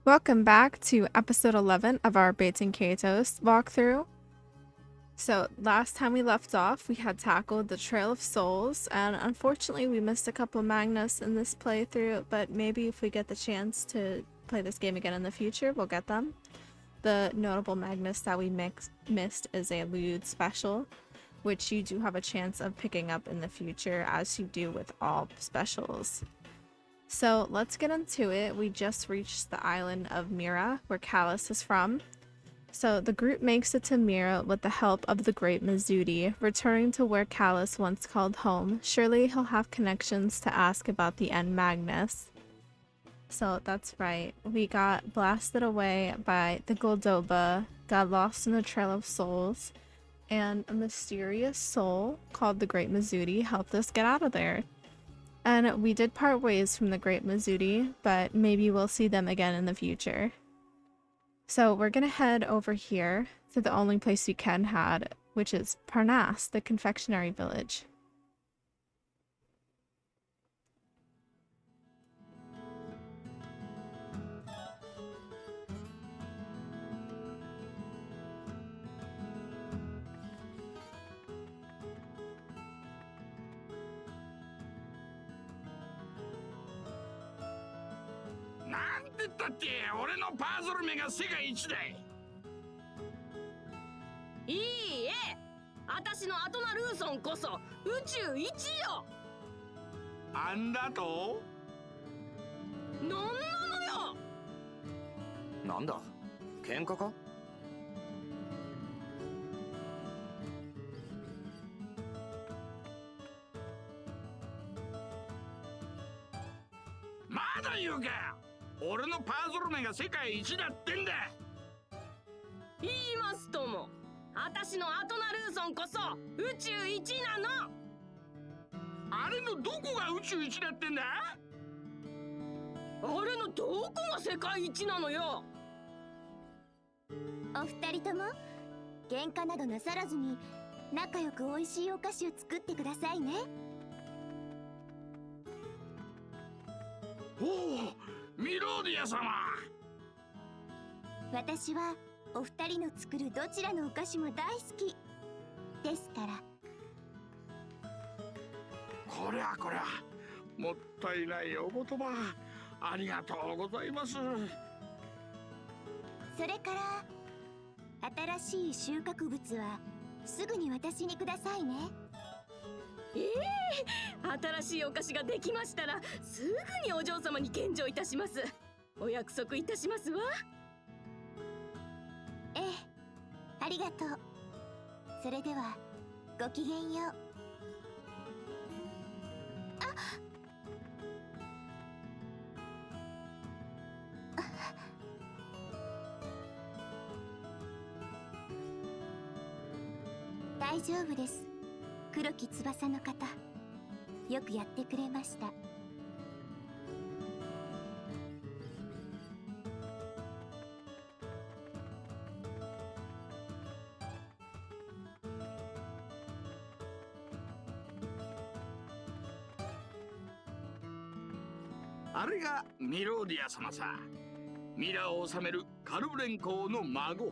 Welcome back to episode 11 of our Baten Kaitos walkthrough. So last time we left off, we had tackled the Trail of Souls, and unfortunately we missed a couple Magnus in this playthrough, but maybe if we get the chance to play this game again in the future, we'll get them. The notable Magnus that we missed is a Lude special, which you do have a chance of picking up in the future, as you do with all specials. So let's get into it. We just reached the island of Mira, where Callus is from. So the group makes it to Mira with the help of the great Mizudi, returning to where Callus once called home. Surely he'll have connections to ask about the end Magnus. So that's right, we got blasted away by the Goldoba, got lost in the Trail of Souls, and a mysterious soul called the Great Mizudi helped us get out of there. And we did part ways from the Great Mizudi, but maybe we'll see them again in the future. So we're gonna head over here to the only place we can head, which is Parnasse, the confectionery village.だって俺のパズル目が世界一だい。いいえ、私のアトナルーソンこそ宇宙一よ。あんだと？なんなのよ。なんだ、喧嘩か？まだ言うか。俺のパズル目が世界一だってんだ。言いますとも、私のアトナルーソンこそ宇宙一なの。あれのどこが宇宙一だってんだ？あれのどこが世界一なのよ。お二人とも喧嘩などなさらずに仲良く美味しいお菓子を作ってくださいね。おお、ミローディア様。私はお二人の作るどちらのお菓子も大好きですから。こりゃこりゃ、もったいないお言葉ありがとうございます。それから新しい収穫物はすぐに私にくださいね。新しいお菓子ができましたらすぐにお嬢様に献上いたします。お約束いたしますわ。ええ、ありがとう。それではごきげんよう。大丈夫です。黒き翼の方、よくやってくれました。あれがミローディア様さ。ミラを治めるカルブレン公の孫。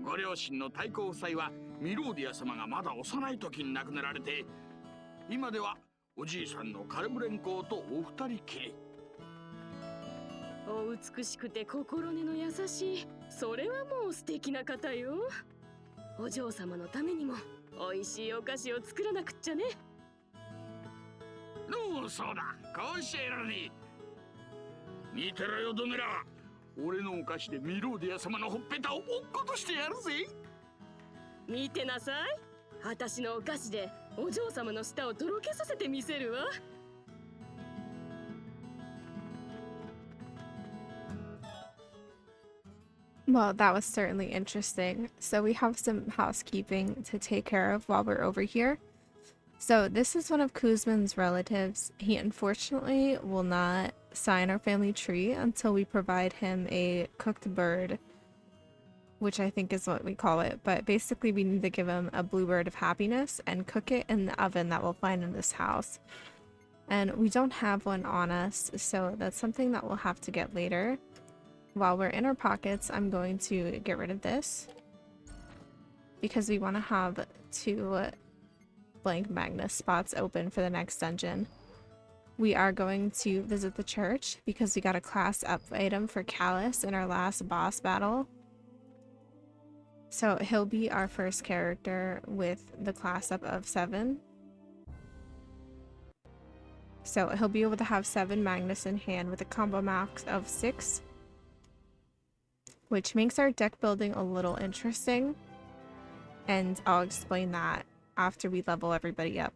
ご両親の太閤夫妻はミローディア様がまだ幼い時に亡くなられて、今ではおじいさんのカルブレン公とお二人きり。お美しくて心根の優しい、それはもう素敵な方よ。お嬢様のためにも美味しいお菓子を作らなくっちゃね。おお、そうだ、こうしてやらねえ。見てろよドネラ、俺のお菓子でミローディア様のほっぺたを落っことしてやるぜ。見てなさい、私のお菓子でお嬢様の舌をとろけさせてみせるわ。Well, that was certainly interesting. So we have some housekeeping to take care of while we're over here. So this is one of Kuzman's relatives. He unfortunately will not sign our family tree until we provide him a cooked bird, which I think is what we call it. But basically we need to give him a blue bird of happiness and cook it in the oven that we'll find in this house. And we don't have one on us, so that's something that we'll have to get later. while we're in our pockets, I'm going to get rid of this because we want to have 2 blank Magnus spots open for the next dungeon. We are going to visit the church because we got a class up item for Callus in our last boss battle. So he'll be our first character with the class up of 7. So he'll be able to have 7 Magnus in hand with a combo max of 6, which makes our deck building a little interesting, and I'll explain that after we level everybody up.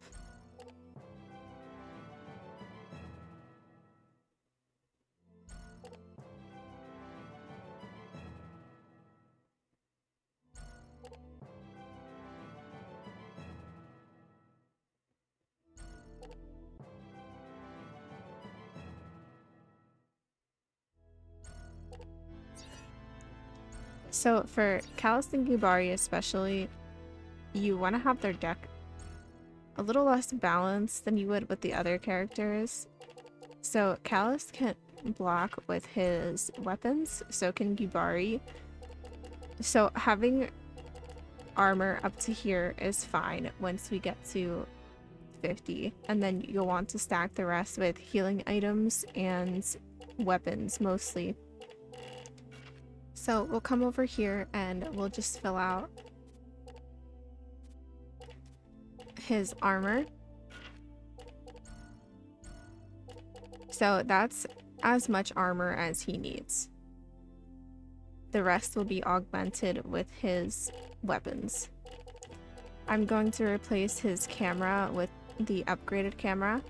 So for Callus and Gibari especially, you want to have their deck a little less balanced than you would with the other characters. So Callus can block with his weapons, so can Gibari. So having armor up to here is fine once we get to 50, and then you'll want to stack the rest with healing items and weapons mostly. So we'll come over here and we'll just fill out his armor. So that's as much armor as he needs. The rest will be augmented with his weapons. I'm going to replace his camera with the upgraded camera.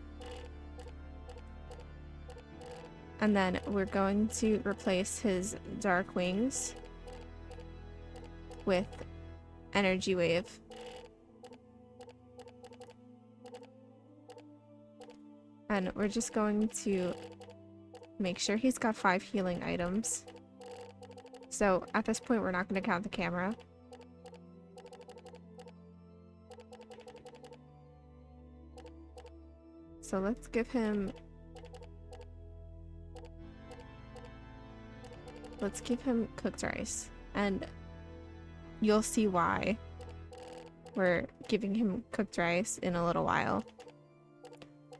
And then we're going to replace his dark wings with energy wave. And we're just going to make sure he's got 5 healing items. So at this point, we're not going to count the camera. So let's give him cooked rice, and you'll see why we're giving him cooked rice in a little while.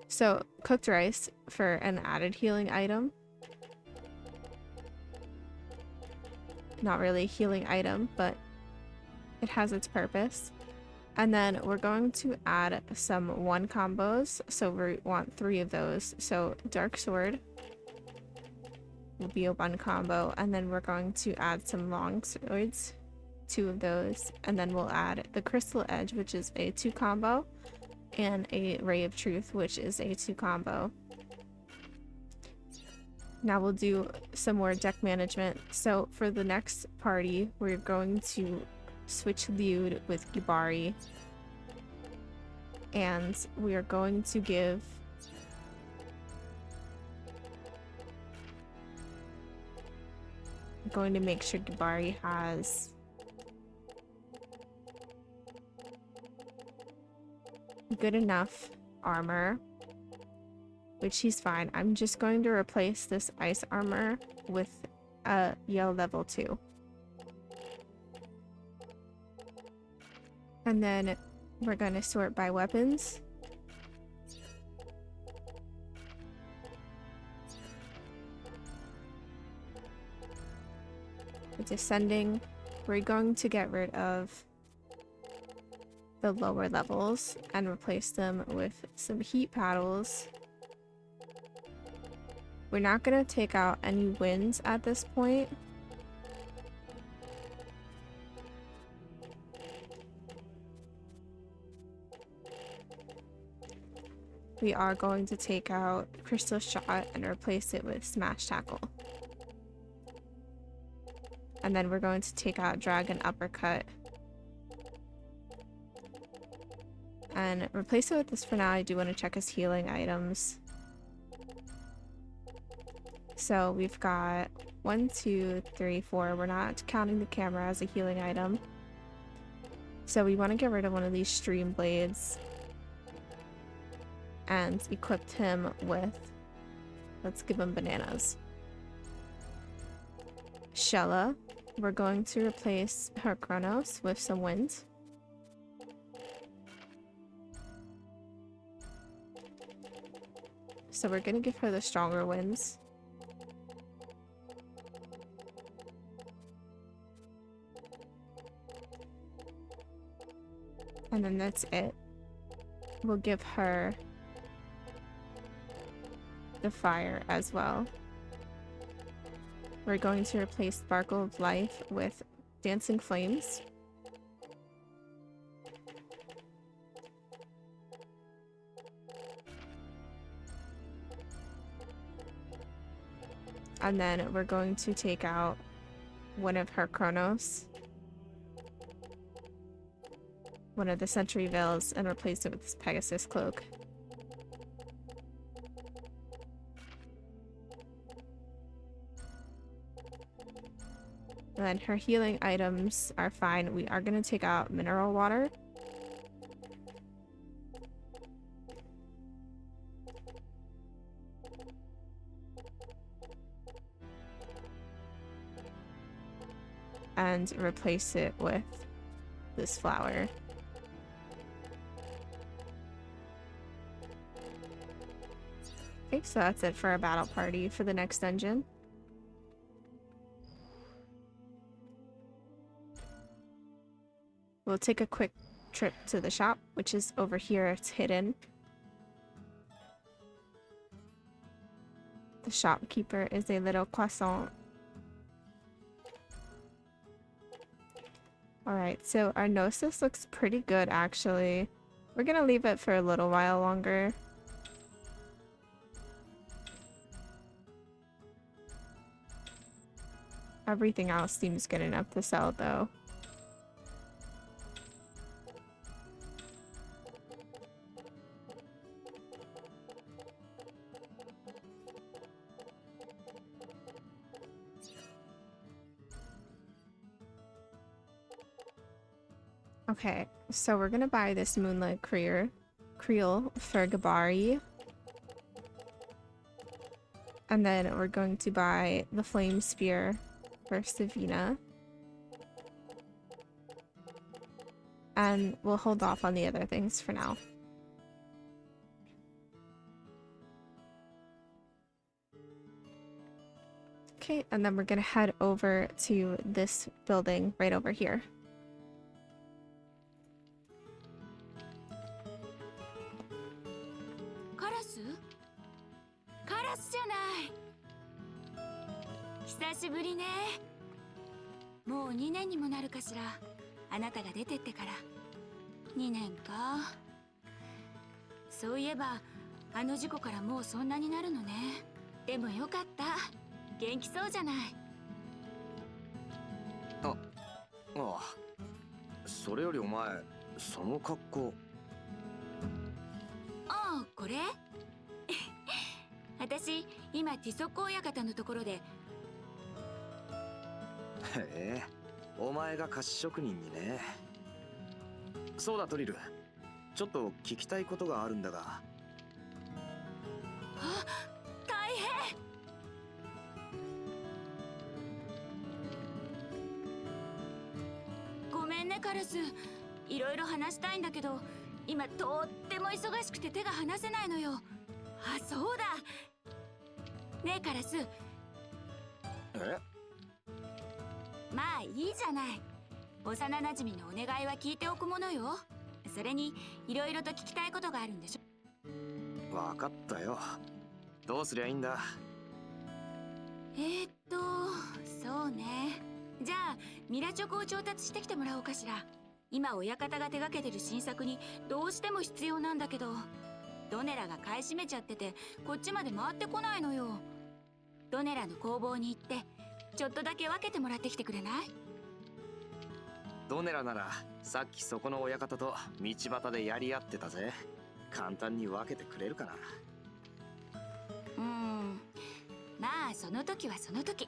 So cooked rice for an added healing item. Not really a healing item, but it has its purpose. And then we're going to add some 1 combos, so we want 3 of those. So dark sword will be a 1 combo, and then we're going to add some long swords, 2 of those, and then we'll add the crystal edge, which is a 2 combo, and a ray of truth, which is a 2 combo. Now we'll do some more deck management. So for the next party, we're going to switch Liud with Gibari, and we are going to give going to make sure Gibari has good enough armor, which he's fine. I'm just going to replace this ice armor with a yellow level 2. And then we're going to sort by weapons. Descending, we're going to get rid of the lower levels and replace them with some heat paddles. We're not going to take out any winds at this point. We are going to take out Crystal Shot and replace it with Smash Tackle. And then we're going to take out Dragon Uppercut and replace it with this for now. I do want to check his healing items. So we've got 1, 2, 3, 4. We're not counting the camera as a healing item. So we want to get rid of one of these stream blades and equip him with, let's give him bananas. Shella, we're going to replace her Chronos with some wind. So we're gonna give her the stronger winds. And then that's it. We'll give her the fire as well. We're going to replace Sparkle of Life with Dancing Flames. And then we're going to take out one of her Chronos, one of the Century Veils, and replace it with this Pegasus Cloak. And then her healing items are fine. We are going to take out Mineral Water. And replace it with this flower. Okay, so that's it for our battle party for the next dungeon. We'll take a quick trip to the shop, which is over here. It's hidden. The shopkeeper is a little croissant. Alright, so our Gnosis looks pretty good, actually. We're gonna leave it for a little while longer. Everything else seems good enough to sell, though. Okay, so we're gonna buy this Moonlight Creel for Gabari. And then we're going to buy the Flame Spear for Savina. And we'll hold off on the other things for now. Okay, and then we're gonna head over to this building right over here.久しぶりね。もう2年にもなるかしら。あなたが出てってから。2年か。そういえば、あの事故からもうそんなになるのね。でもよかった。元気そうじゃない。ああ、それよりお前、その格好。ああ、これ私、今ティソコ親方のところで。へえ、お前が菓子職人にね。そうだトリル、ちょっと聞きたいことがあるんだが。あ、大変。ごめんねカラス、いろいろ話したいんだけど、今とっても忙しくて手が離せないのよ。あ、そうだ。ねえカラス。え？まあいいじゃない。幼なじみのお願いは聞いておくものよ。それにいろいろと聞きたいことがあるんでしょ。わかったよ。どうすりゃいいんだ。そうね。じゃあミラチョコを調達してきてもらおうかしら。今親方が手がけてる新作にどうしても必要なんだけど、ドネラが買い占めちゃっててこっちまで回ってこないのよ。ドネラの工房に行ってちょっとだけ分けてもらってきてくれない？ドネラならさっきそこの親方と道端でやり合ってたぜ。簡単に分けてくれるかな。まあその時はその時。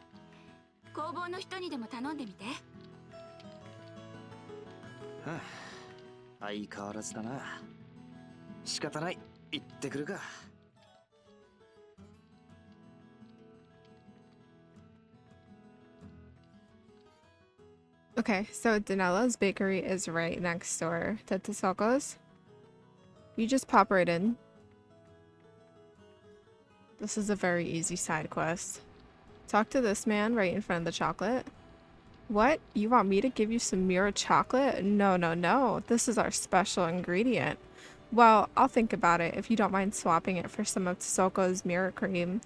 工房の人にでも頼んでみて。はあ、相変わらずだな。仕方ない、行ってくるか。Okay, so Danella's bakery is right next door to Tisoko's. You just pop right in. This is a very easy side quest. Talk to this man right in front of the chocolate. What? You want me to give you some Mira chocolate? No, no, no. This is our special ingredient. Well, I'll think about it if you don't mind swapping it for some of Tisoko's Mira cream.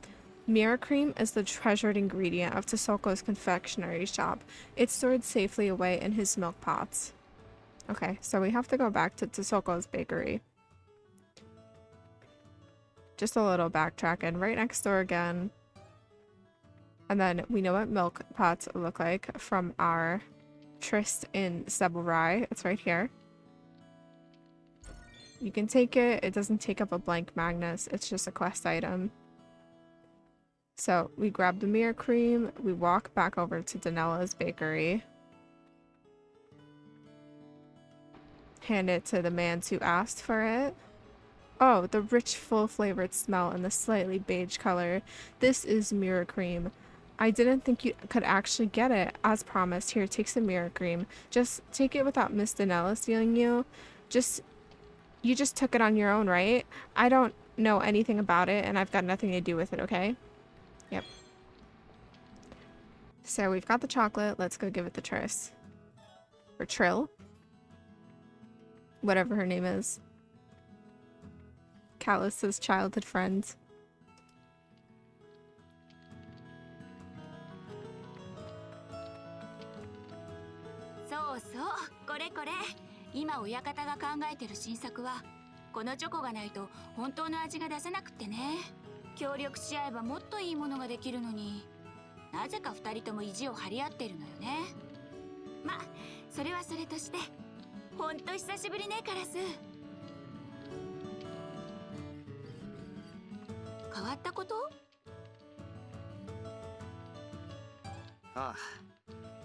Mira cream is the treasured ingredient of Tisoko's confectionery shop. It's stored safely away in his milk pots. Okay, so we have to go back to Tisoko's bakery. Just a little backtracking. Right next door again. And then we know what milk pots look like from our tryst in Seburai. It's right here. You can take it. It doesn't take up a blank Magnus. It's just a quest item. So we grab the Mira cream. We walk back over to Danella's bakery. Hand it to the man who asked for it. Oh, the rich, full-flavored smell and the slightly beige color. This is Mira cream. I didn't think you could actually get it. As promised, here, take some Mira cream. Just take it without Miss Danella stealing you. You just took it on your own, right? I don't know anything about it, and I've got nothing to do with it, okay? Yep. So we've got the chocolate. Let's go give it the Triss. Or Trill. Whatever her name is. Callus's childhood friend.そうそう、これこれ。今親方が考えてる新作はこのチョコがないと本当の味が出せなくってね。協力し合えばもっといいものができるのに、なぜか二人とも意地を張り合ってるのよね。ま、それはそれとして、ほんと久しぶりね、カラス。変わったこと？ああ、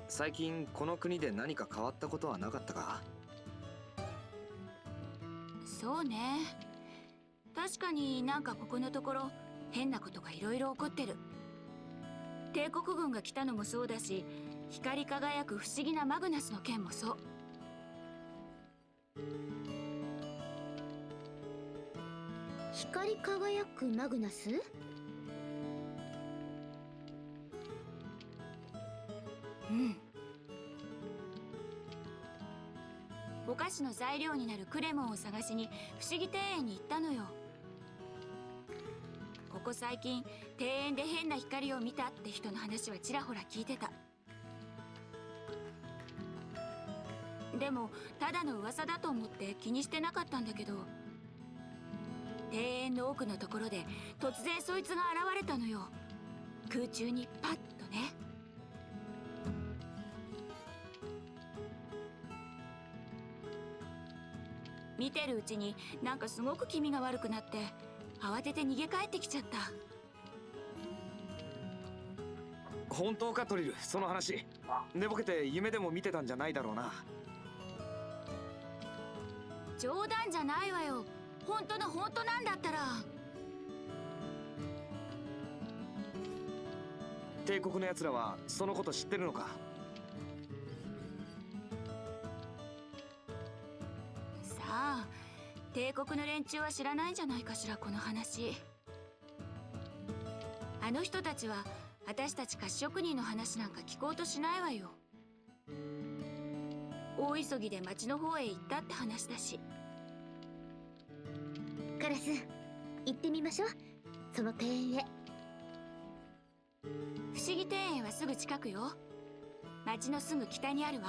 最近この国で何か変わったことはなかったか？そうね。確かになんかここのところ変なことがいろいろ起こってる。帝国軍が来たのもそうだし、光り輝く不思議なマグナスの件もそう。光り輝くマグナス？うん。お菓子の材料になるクレモンを探しに不思議庭園に行ったのよ。ここ最近庭園で変な光を見たって人の話はちらほら聞いてた。でもただの噂だと思って気にしてなかったんだけど、庭園の奥のところで突然そいつが現れたのよ。空中にパッとね。見てるうちになんかすごく気味が悪くなって慌てて逃げ帰ってきちゃった。本当かトリル、その話。寝ぼけて夢でも見てたんじゃないだろうな。冗談じゃないわよ。本当の本当なんだったら。帝国の奴らはそのこと知ってるのか？さあ、帝国の連中は知らないんじゃないかしら、この話。あの人たちは私たち菓子職人の話なんか聞こうとしないわよ。大急ぎで町の方へ行ったって話だし。カラス、行ってみましょう。その庭園へ。不思議庭園はすぐ近くよ。町のすぐ北にあるわ。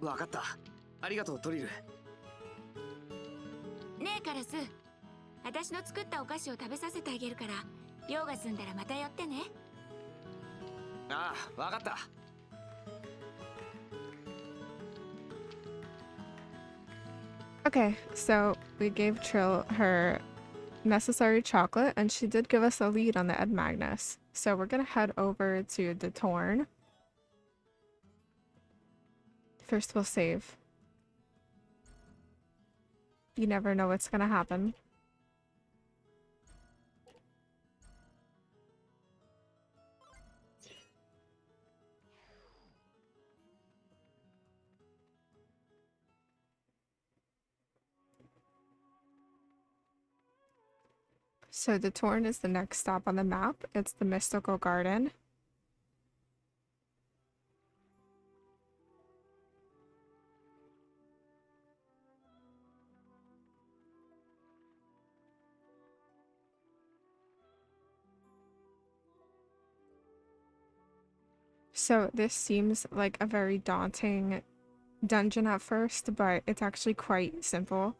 わかった。ありがとうトリル。ねえカラス、私の作ったお菓子を食べさせてあげるから、用が済んだらまた寄ってね。ああ、わかった。Okay, so we gave Trill her necessary chocolate, and she did give us a lead on the Ed Magnus. So we're gonna head over to Detourne. First we'll save. You never know what's gonna happen. So Detourne is the next stop on the map. It's the mystical garden. So this seems like a very daunting dungeon at first, but it's actually quite simple.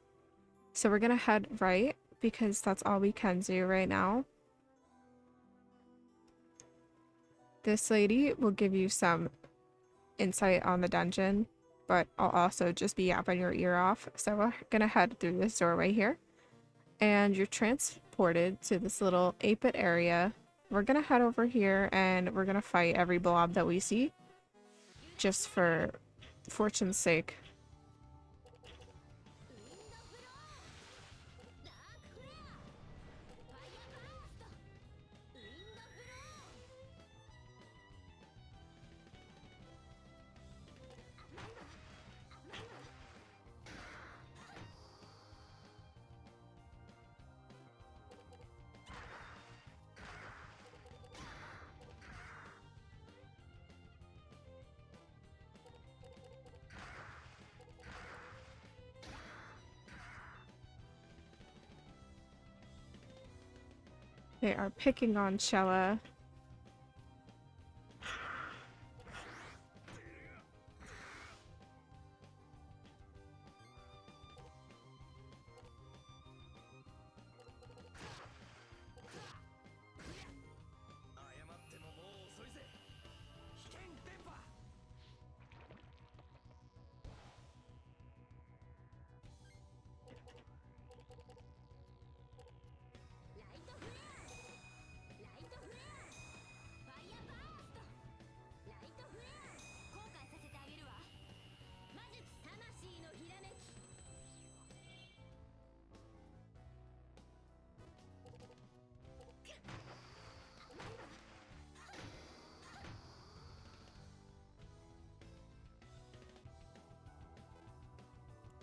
So we're gonna head right because that's all we can do right now. This lady will give you some insight on the dungeon, but I'll also just be yapping your ear off. So we're gonna head through this doorway here, and you're transported to this little 8-bit area. We're gonna head over here and we're gonna fight every blob that we see, just for fortune's sake. They are picking on Shella.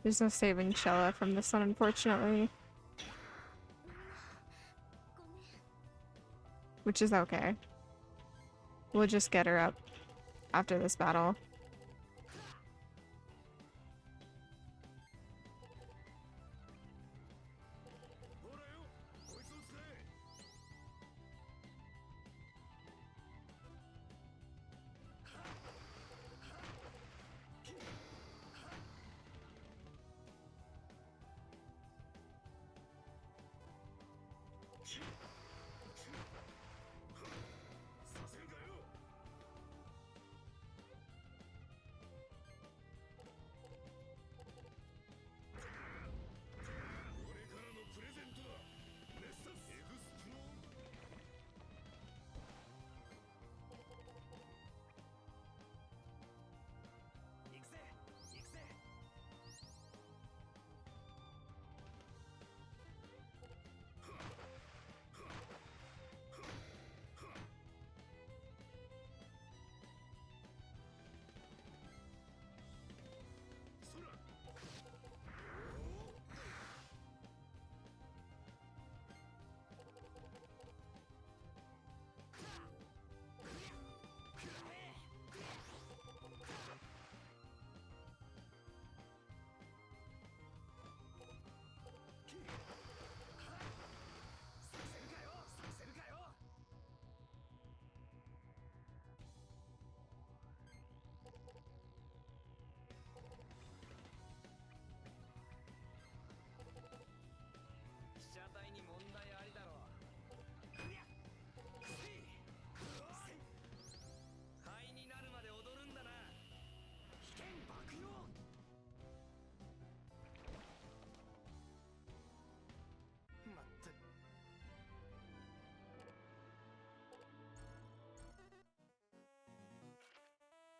There's no saving Shella from this one, unfortunately. Which is okay. We'll just get her up after this battle.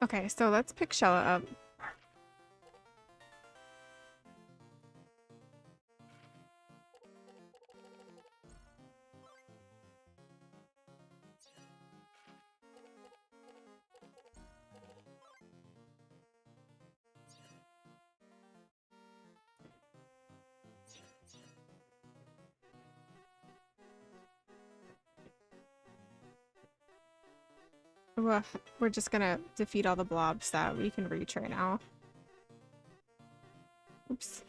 Okay, so let's pick Shella up. Well, we're just gonna defeat all the blobs that we can reach right now. Oops.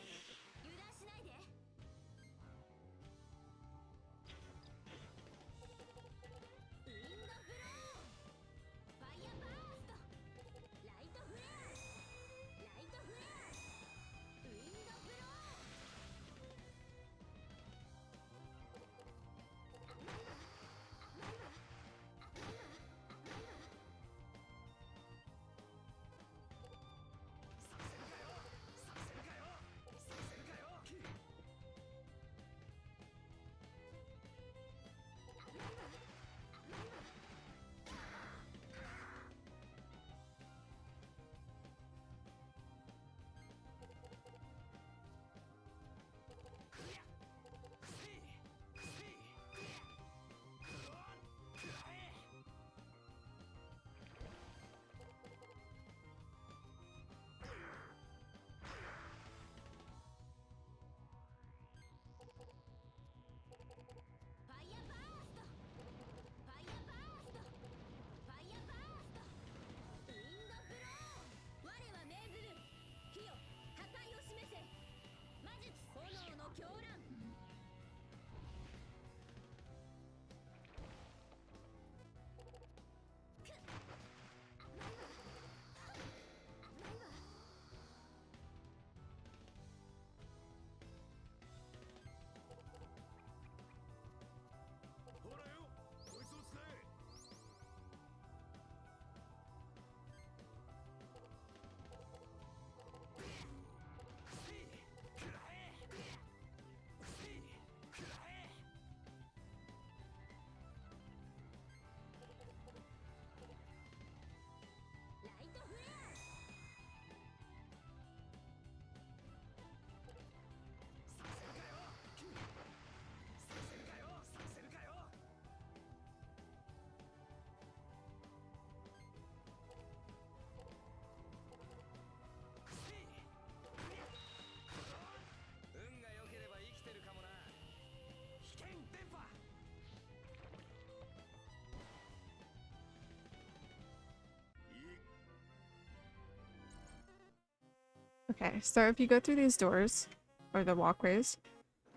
Okay, so if you go through these doors, or the walkways,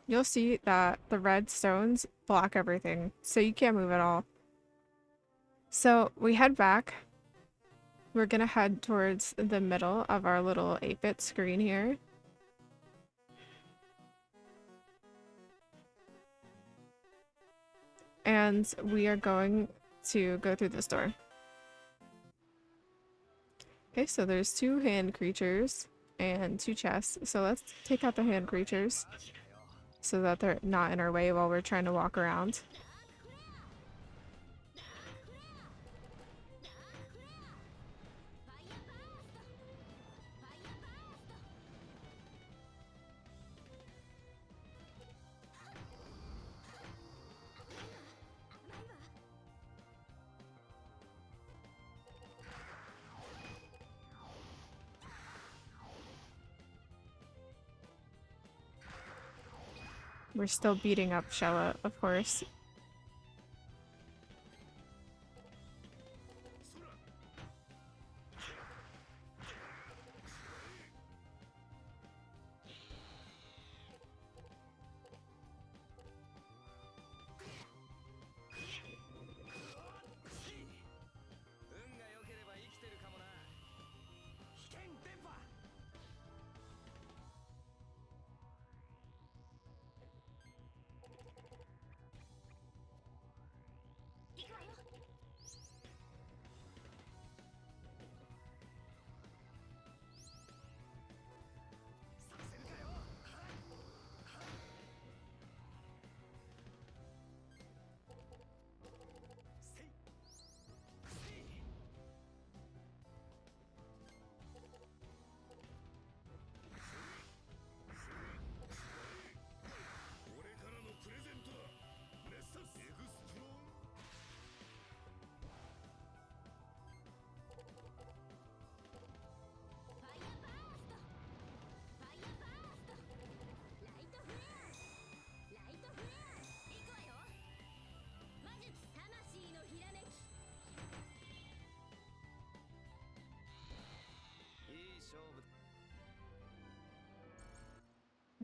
you'll see that the red stones block everything, so you can't move at all. So we head back. We're gonna head towards the middle of our little 8-bit screen here. And we are going to go through this door. Okay, so there's 2 hand creatures and 2 chests. So let's take out the hand creatures so that they're not in our way while we're trying to walk around. We're still beating up Shella, of course.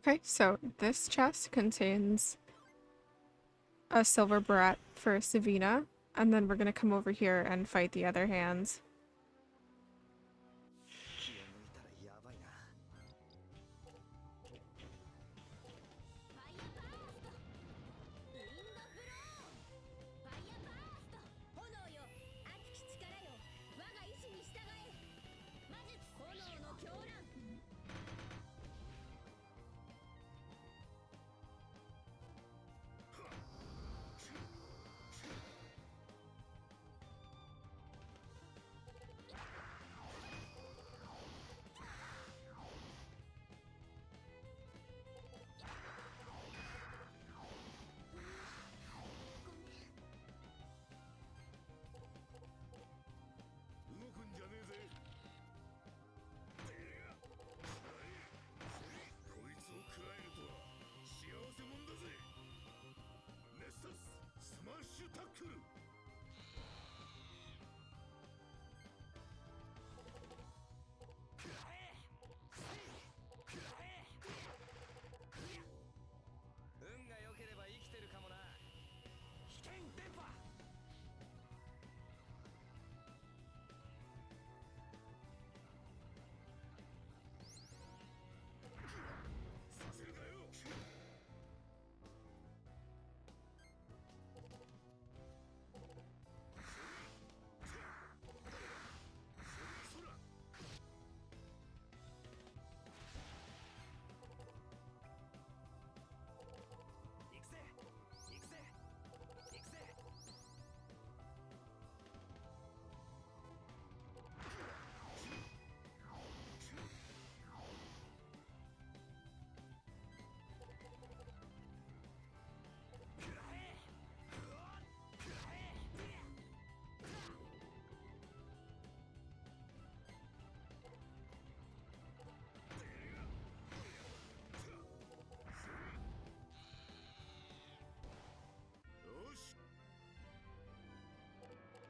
Okay, so this chest contains a silver barrette for Savina, and then we're gonna come over here and fight the other hands.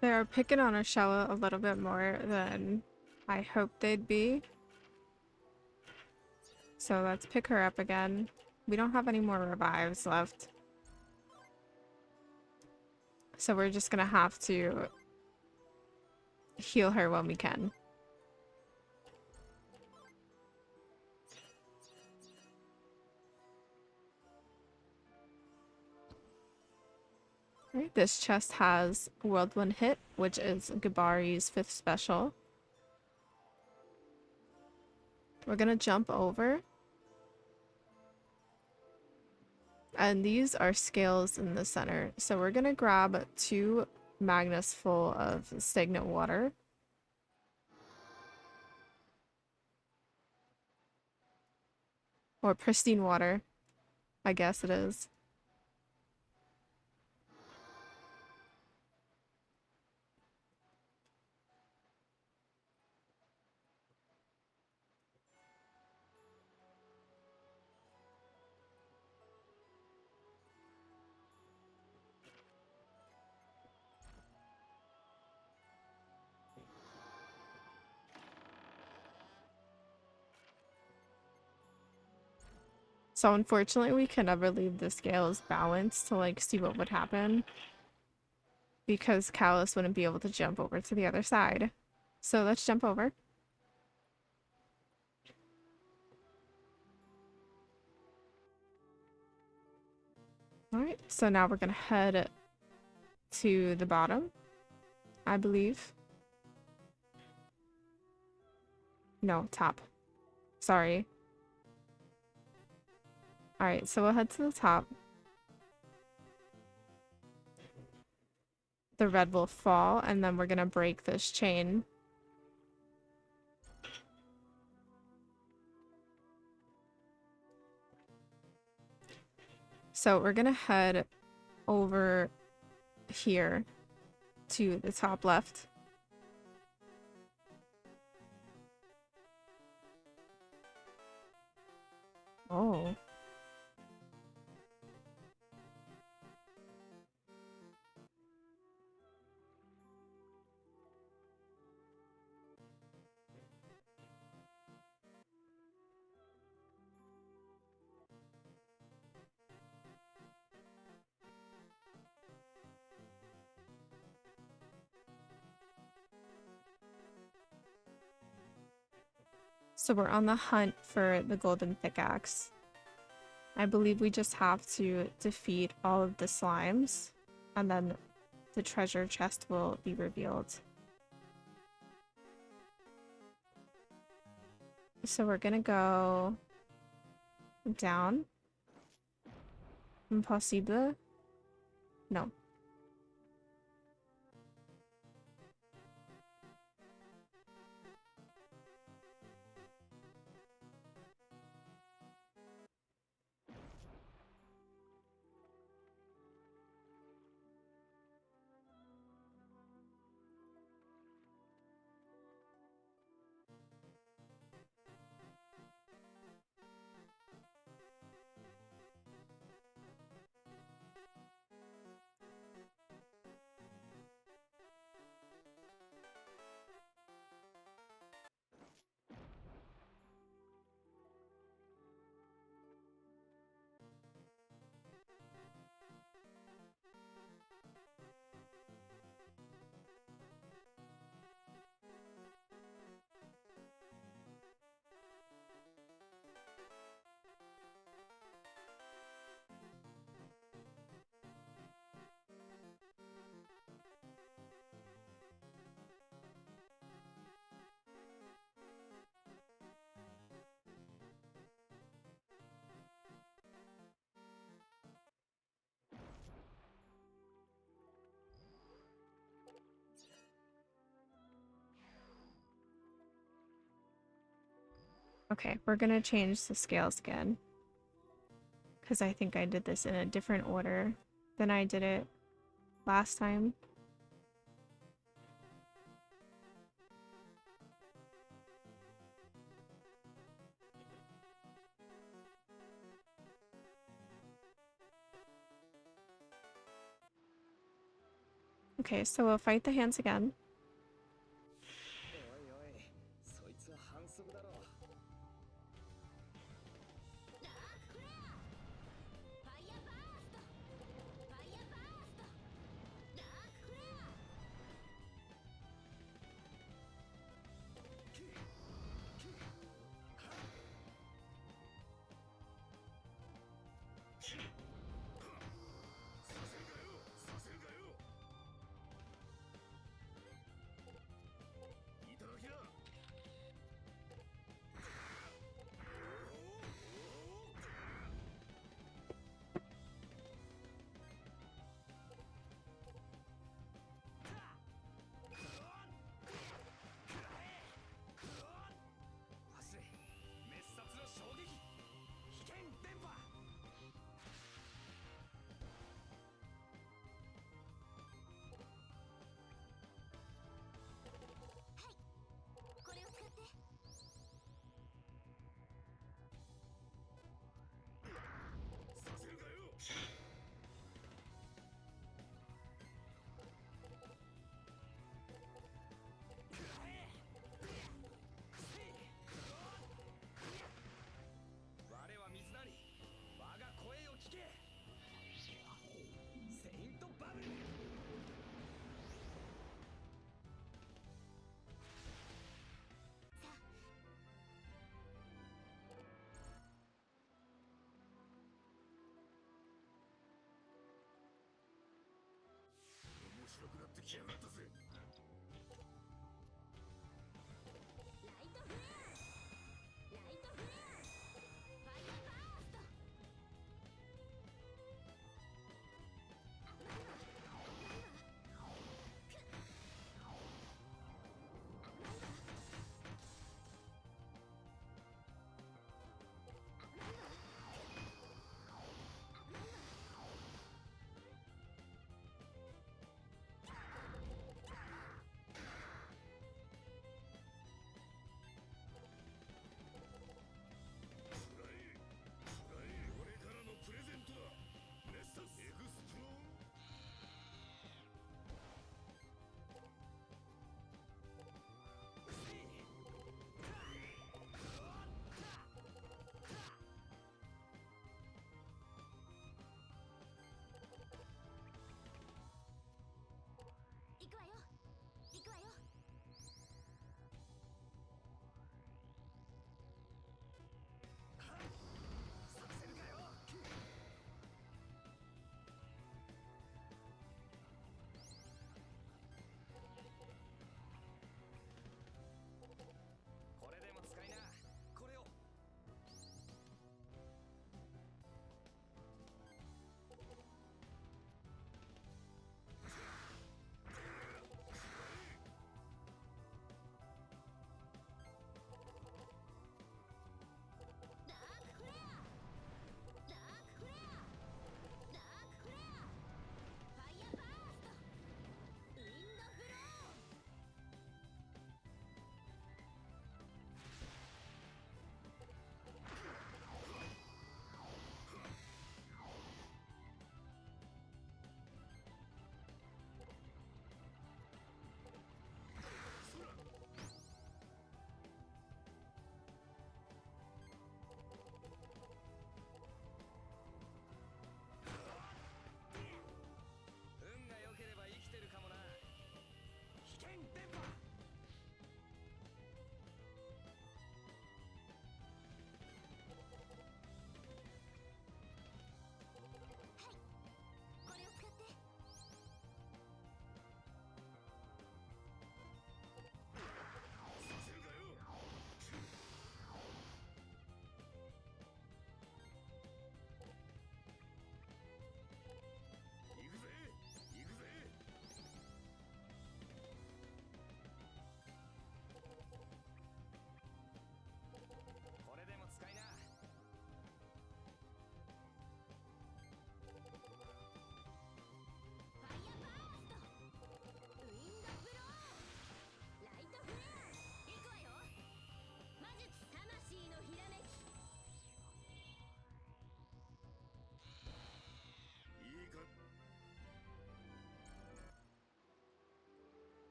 They're picking on Ashella a little bit more than I hoped they'd be. So let's pick her up again. We don't have any more revives left. So we're just gonna have to heal her when we can. Right, this chest has Whirlwind Hit, which is Gabari's 5th special. We're gonna jump over. And these are scales in the center. So we're gonna grab 2 Magnus full of stagnant water. Or pristine water, I guess it is. So unfortunately we can never leave the scales balanced to like see what would happen, because Callus wouldn't be able to jump over to the other side. So let's jump over. Alright, so now we're gonna head to the bottom, I believe. No, top. Sorry. Alright, so we'll head to the top. The red will fall, and then we're gonna break this chain. So we're gonna head over here to the top left. Oh. So we're on the hunt for the golden pickaxe. I believe we just have to defeat all of the slimes, and then the treasure chest will be revealed. So we're gonna go down. Impossible? No. Okay, we're gonna change the scales again. Because I think I did this in a different order than I did it last time. Okay, so we'll fight the hands again. おいおい、そいつは反則だろ。ファイヤーバーストファイヤーバーストダークフレア させるかよ。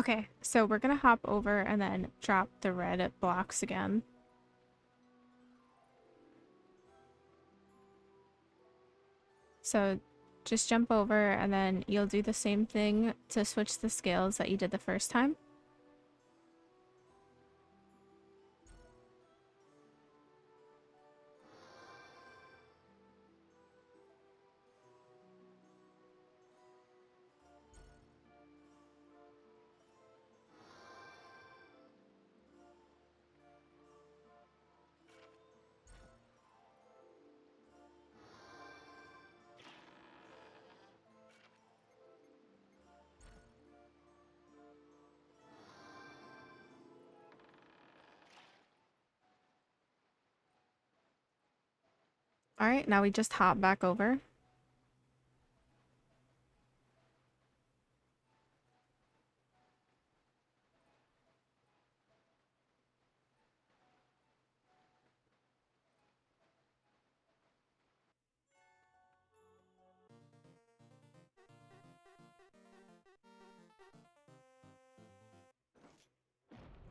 Okay, so we're gonna hop over and then drop the red blocks again. So just jump over and then you'll do the same thing to switch the scales that you did the first time. All right, now we just hop back over.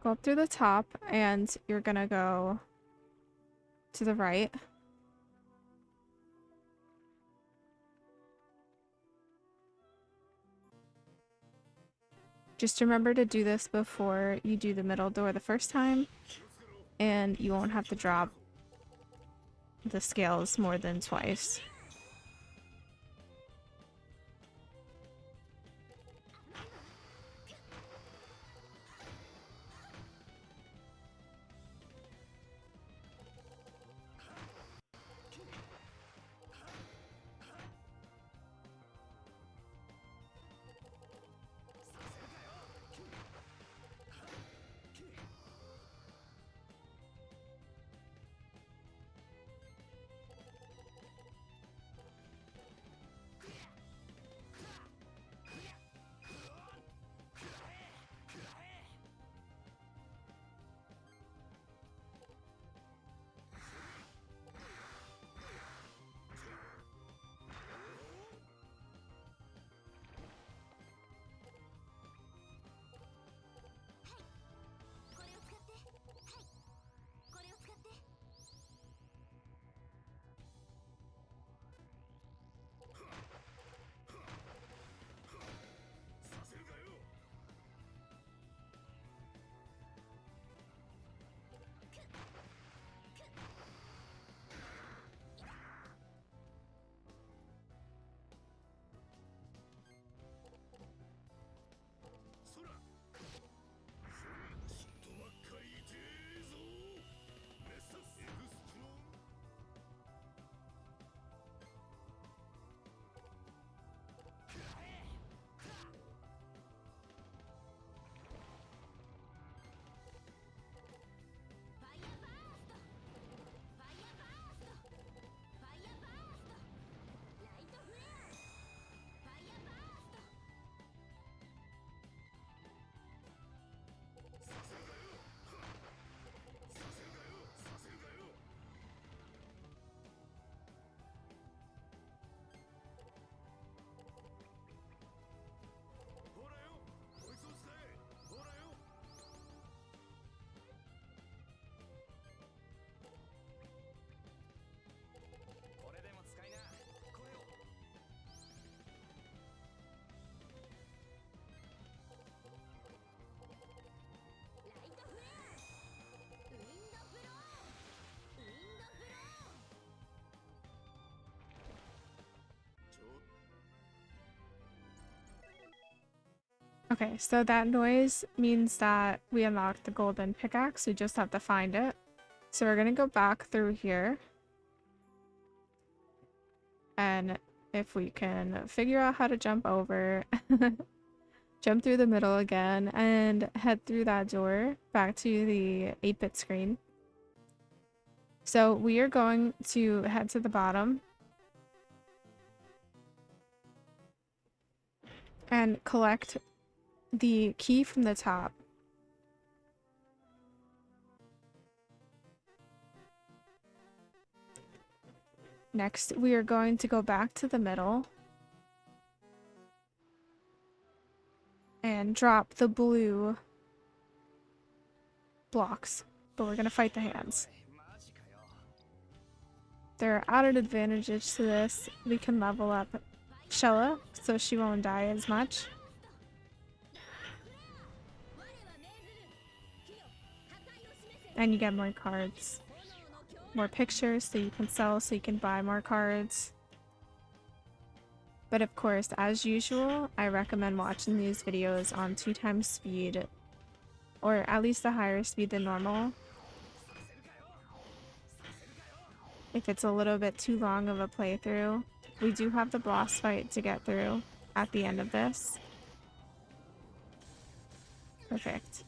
Go up through the top and you're gonna go to the right. Just remember to do this before you do the middle door the first time, and you won't have to drop the scales more than twice. Okay, so that noise means that we unlocked the golden pickaxe. We just have to find it. So we're gonna go back through here. And if we can figure out how to jump over, jump through the middle again, and head through that door back to the 8-bit screen. So we are going to head to the bottom and collect the key from the top. Next, we are going to go back to the middle and drop the blue blocks. But we're gonna fight the hands. There are added advantages to this. We can level up Shella so she won't die as much. And you get more cards. More pictures so you can sell, so you can buy more cards. But of course, as usual, I recommend watching these videos on 2 times speed, or at least a higher speed than normal. If it's a little bit too long of a playthrough, we do have the boss fight to get through at the end of this. Perfect.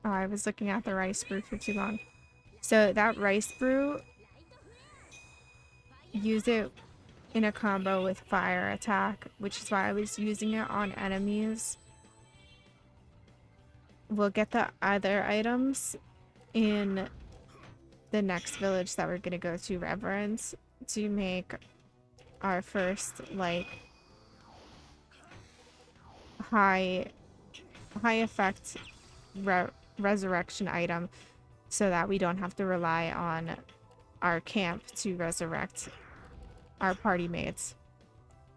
Oh, I was looking at the rice brew for too long. So that rice brew, use it in a combo with fire attack, which is why I was using it on enemies. We'll get the other items in the next village that we're gonna go to, Reverence, to make our first, like, high effect resurrection item, so that we don't have to rely on our camp to resurrect our party mates.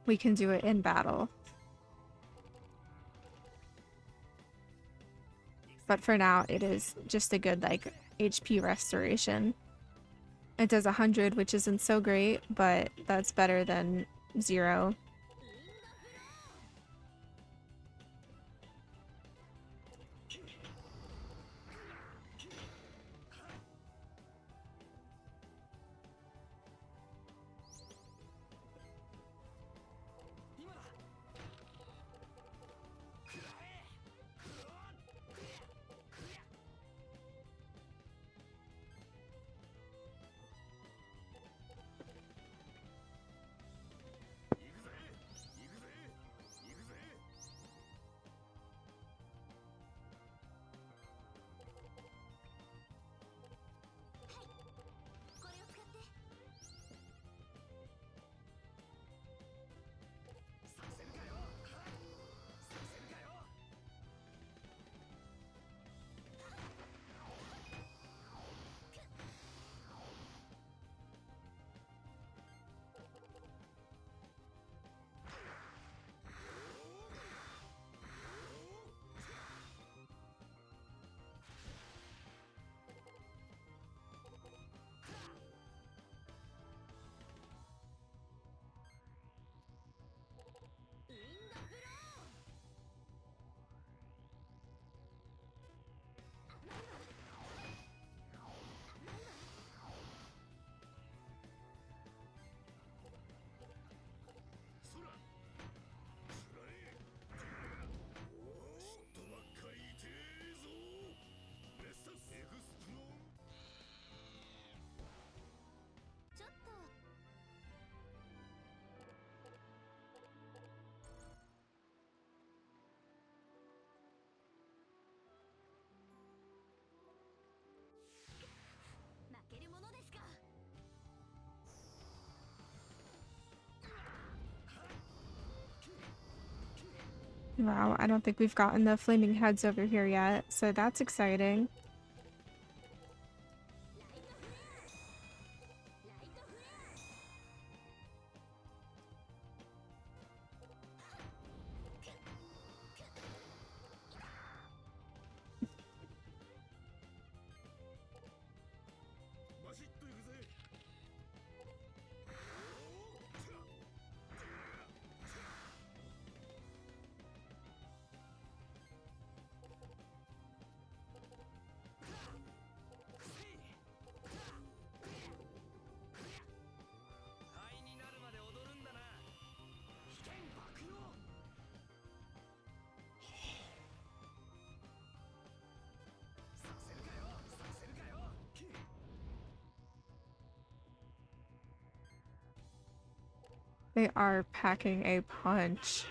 We can do it in battle. But for now, it is just a good, like, HP restoration. It does 100, which isn't so great, but that's better than 0. Wow, I don't think we've gotten the flaming heads over here yet, so that's exciting. They are packing a punch.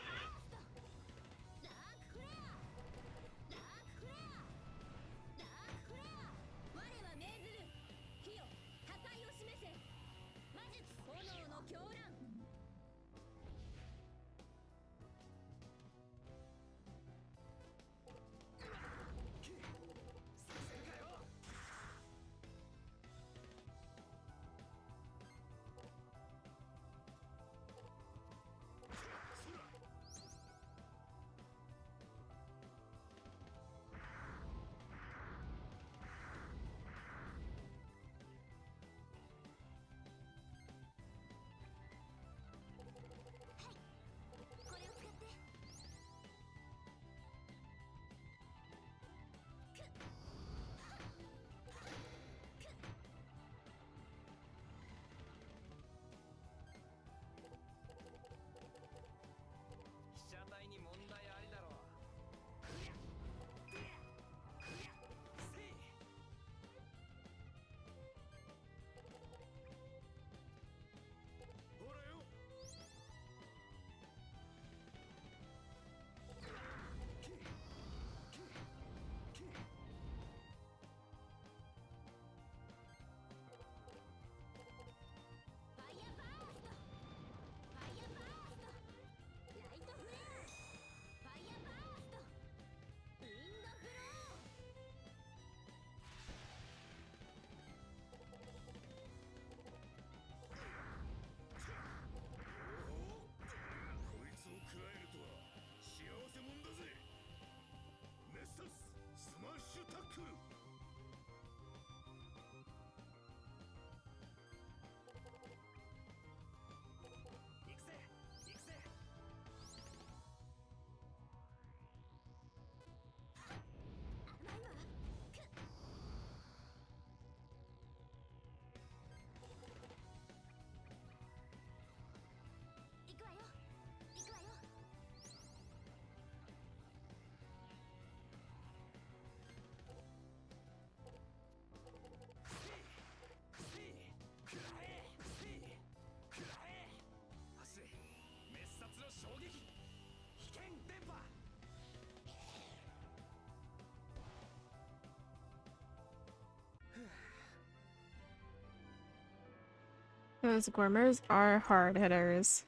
Those Gormers are hard hitters.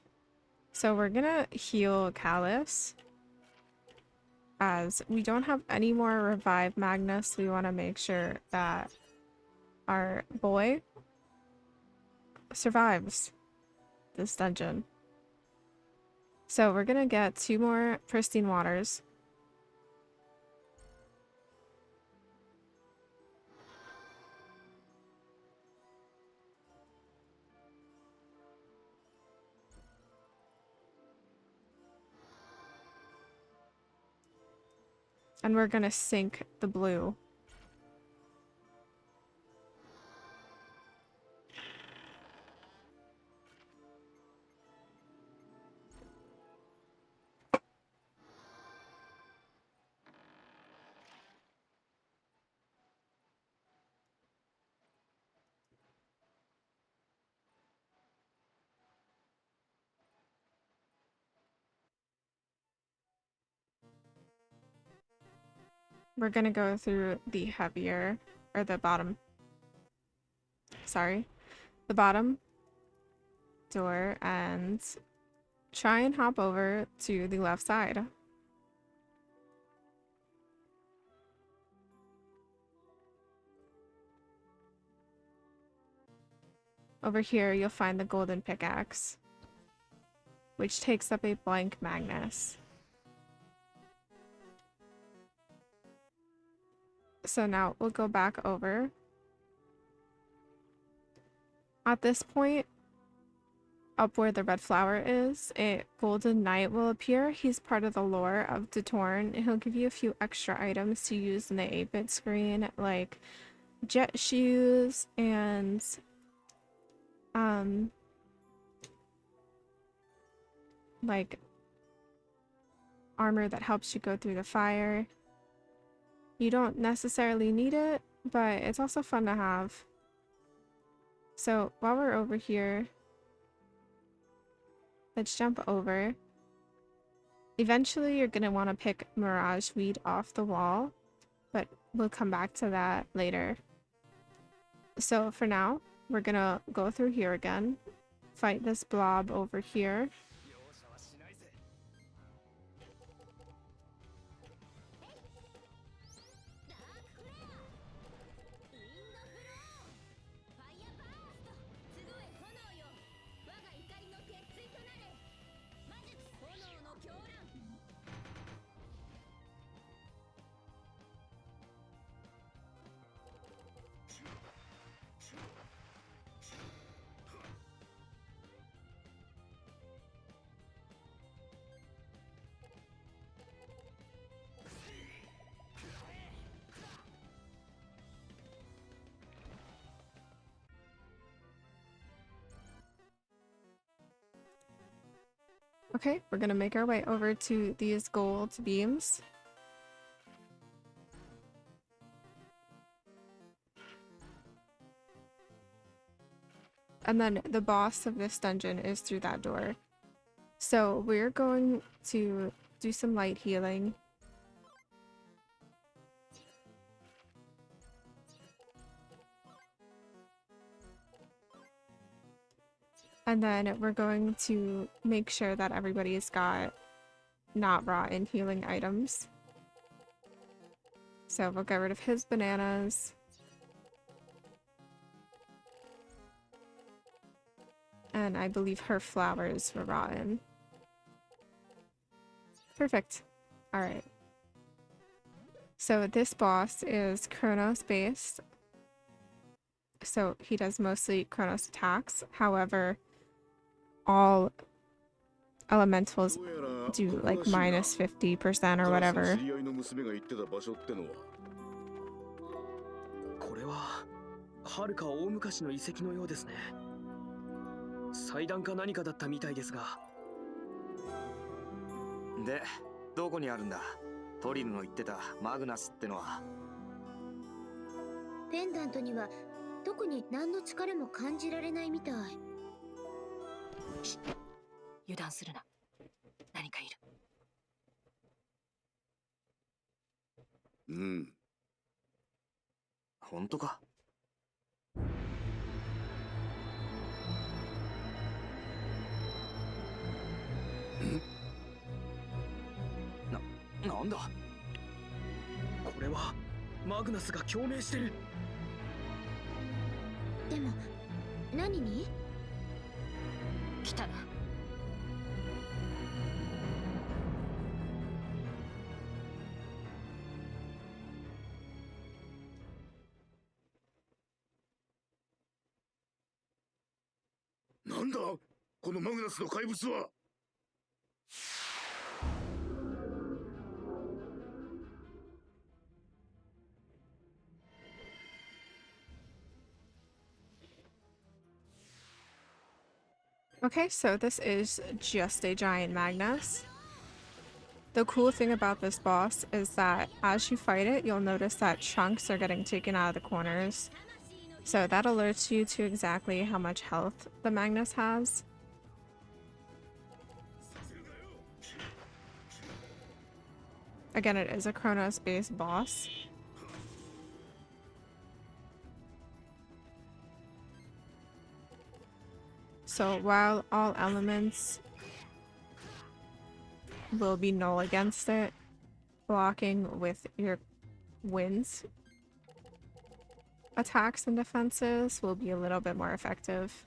So we're gonna heal Callus. As we don't have any more revive Magnus, we want to make sure that our boy survives this dungeon. So we're gonna get 2 more pristine waters. And we're gonna sink the blue. We're gonna go through the heavier, or the bottom, sorry, the bottom door and try and hop over to the left side. Over here, you'll find the golden pickaxe, which takes up a blank Magnus. So now we'll go back over. At this point, up where the red flower is, a golden knight will appear. He's part of the lore of Detourne, and he'll give you a few extra items to use in the 8-bit screen, like jet shoes and like armor that helps you go through the fire. You don't necessarily need it, but it's also fun to have. So while we're over here, let's jump over. Eventually, you're going to want to pick Mirage Weed off the wall, but we'll come back to that later. So for now, we're going to go through here again, fight this blob over here. Okay, we're gonna make our way over to these gold beams. And then the boss of this dungeon is through that door. So we're going to do some light healing. And then we're going to make sure that everybody's got not rotten healing items. So we'll get rid of his bananas. And I believe her flowers were rotten. Perfect. Alright. So this boss is Chronos based. So he does mostly Chronos attacks. However, all elementals do like minus 50% or whatever. これは遥か大昔の遺跡のようですね。祭壇か何かだったみたいですが。で、どこにあるんだ？トリルの言ってたマグナスってのは。ペンダントには特に何の力も感じられないみたい。油断するな。何かいる。うん。本当か？なんだ？これはマグナスが共鳴してる。でも何に？来たな。なんだこのマグナスの怪物は。 Okay, so this is just a giant Magnus. The cool thing about this boss is that as you fight it, you'll notice that chunks are getting taken out of the corners. So that alerts you to exactly how much health the Magnus has. Again, it is a Chronos-based boss. So while all elements will be null against it, blocking with your winds attacks and defenses will be a little bit more effective.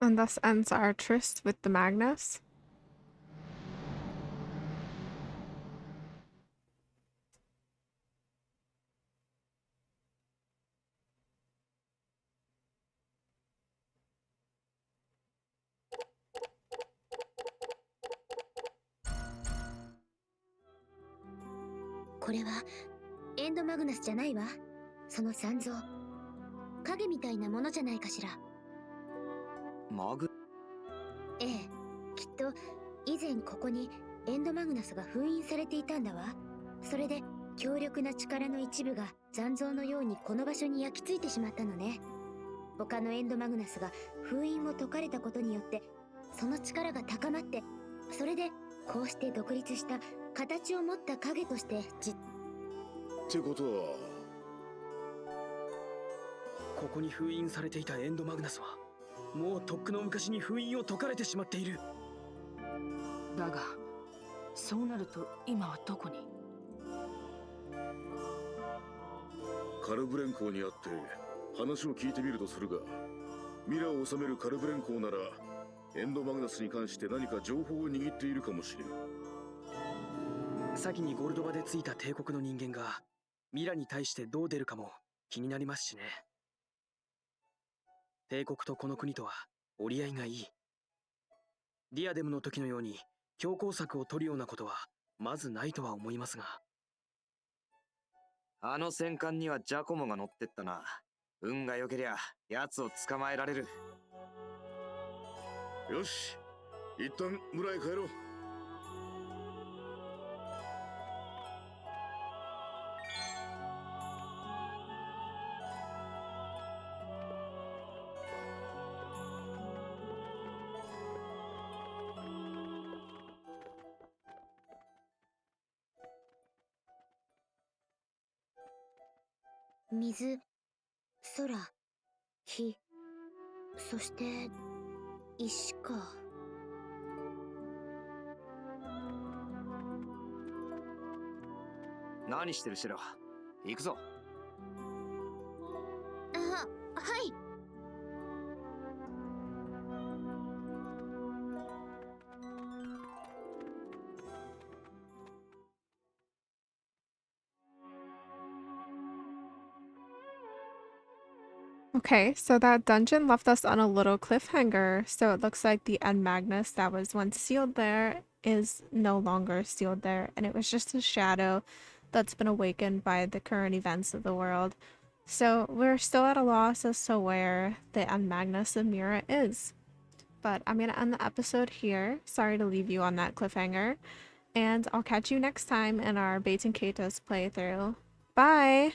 And thus ends our tryst with the Magnus.これはエンドマグナスじゃないわ。その残像、影みたいなものじゃないかしら。マグええ、きっと以前ここにエンドマグナスが封印されていたんだわ。それで強力な力の一部が残像のようにこの場所に焼き付いてしまったのね。他のエンドマグナスが封印を解かれたことによってその力が高まって、それでこうして独立した形を持った影としてってことは、ここに封印されていたエンドマグナスはもうとっくの昔に封印を解かれてしまっている。だがそうなると今はどこに？カルブレン港にあって話を聞いてみるとするが、ミラを治めるカルブレン港ならエンドマグナスに関して何か情報を握っているかもしれん。先にゴルドバでついた帝国の人間がミラに対してどう出るかも気になりますしね。帝国とこの国とは折り合いがいい。ディアデムの時のように強硬策を取るようなことはまずないとは思いますが。あの戦艦にはジャコモが乗ってったな。運が良けりゃ奴を捕まえられる。よし、一旦村へ帰ろう。水、空、火、そして石か。何してるシロ、行くぞ。あ、はい。Okay, so that dungeon left us on a little cliffhanger. So it looks like the End Magnus that was once sealed there is no longer sealed there, and it was just a shadow that's been awakened by the current events of the world. So we're still at a loss as to where the End Magnus of Mira is. But I'm gonna end the episode here. Sorry to leave you on that cliffhanger. And I'll catch you next time in our Baten Kaitos playthrough. Bye!